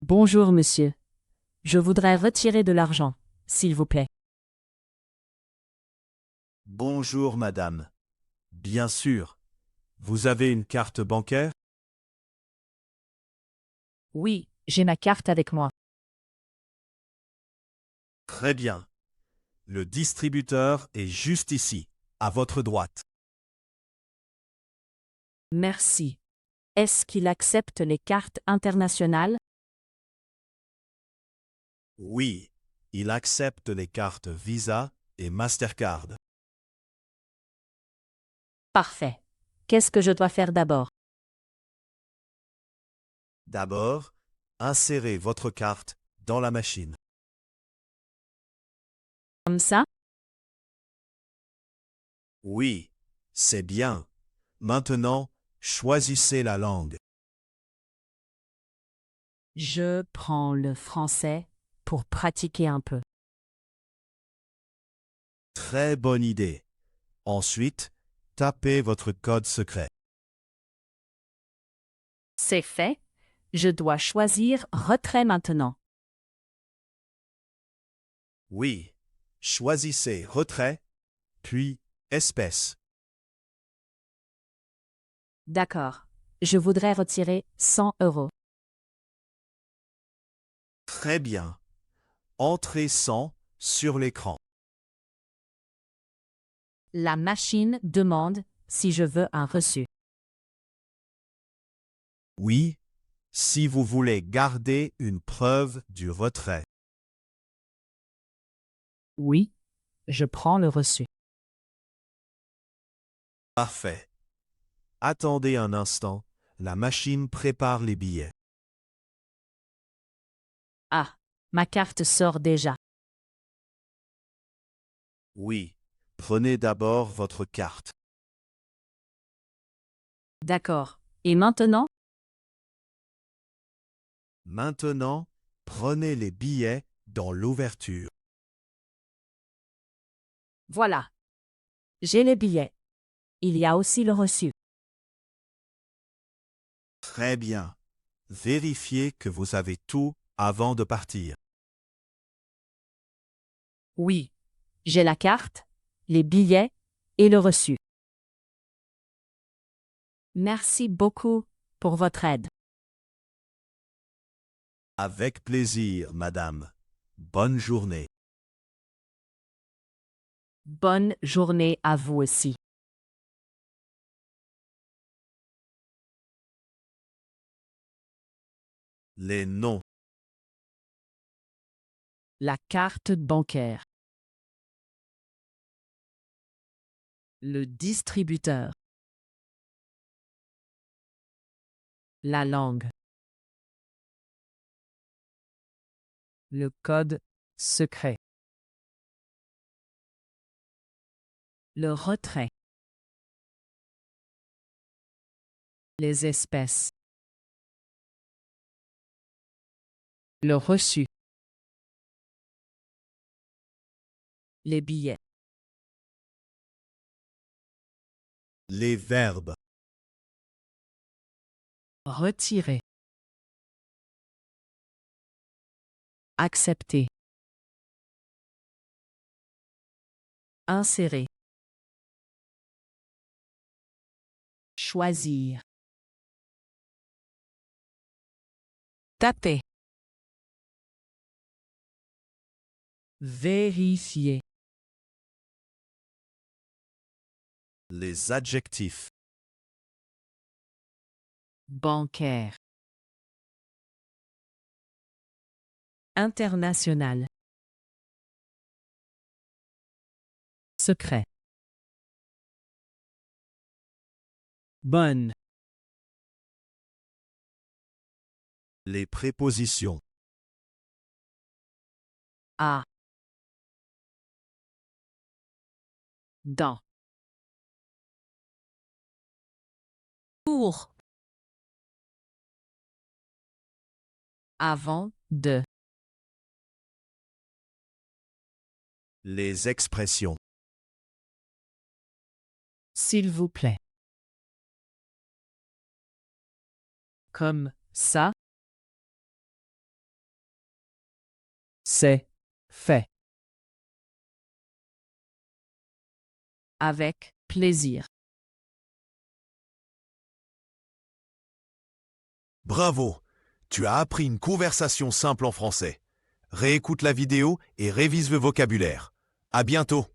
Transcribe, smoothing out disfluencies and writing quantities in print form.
Bonjour, monsieur. Je voudrais retirer de l'argent, s'il vous plaît. Bonjour madame. Bien sûr. Vous avez une carte bancaire? Oui, j'ai ma carte avec moi. Très bien. Le distributeur est juste ici, à votre droite. Merci. Est-ce qu'il accepte les cartes internationales? Oui, il accepte les cartes Visa et Mastercard. Parfait. Qu'est-ce que je dois faire d'abord? D'abord, insérez votre carte dans la machine. Comme ça? Oui, c'est bien. Maintenant, choisissez la langue. Je prends le français pour pratiquer un peu. Très bonne idée. Ensuite, tapez votre code secret. C'est fait. Je dois choisir retrait maintenant. Oui, choisissez retrait, puis espèce. D'accord. Je voudrais retirer 100 euros. Très bien. Entrez 100 sur l'écran. La machine demande si je veux un reçu. Oui, si vous voulez garder une preuve du retrait. Oui, je prends le reçu. Parfait. Attendez un instant, la machine prépare les billets. Ah, ma carte sort déjà. Oui, prenez d'abord votre carte. D'accord. Et maintenant? Maintenant, prenez les billets dans l'ouverture. Voilà. J'ai les billets. Il y a aussi le reçu. Très bien. Vérifiez que vous avez tout avant de partir. Oui. J'ai la carte, les billets et le reçu. Merci beaucoup pour votre aide. Avec plaisir, madame. Bonne journée. Bonne journée à vous aussi. Les noms. La carte bancaire. Le distributeur. La langue. Le code secret. Le retrait. Les espèces. Le reçu. Les billets. Les verbes. Retirer. Accepter. Insérer. Choisir. Taper. Vérifier. Les adjectifs. Bancaire. International. Secret. Bonne. Les prépositions. À. Dans. Pour. Avant de. Les expressions. S'il vous plaît. Comme ça. C'est fait. Avec plaisir. Bravo! Tu as appris une conversation simple en français. Réécoute la vidéo et révise le vocabulaire. À bientôt!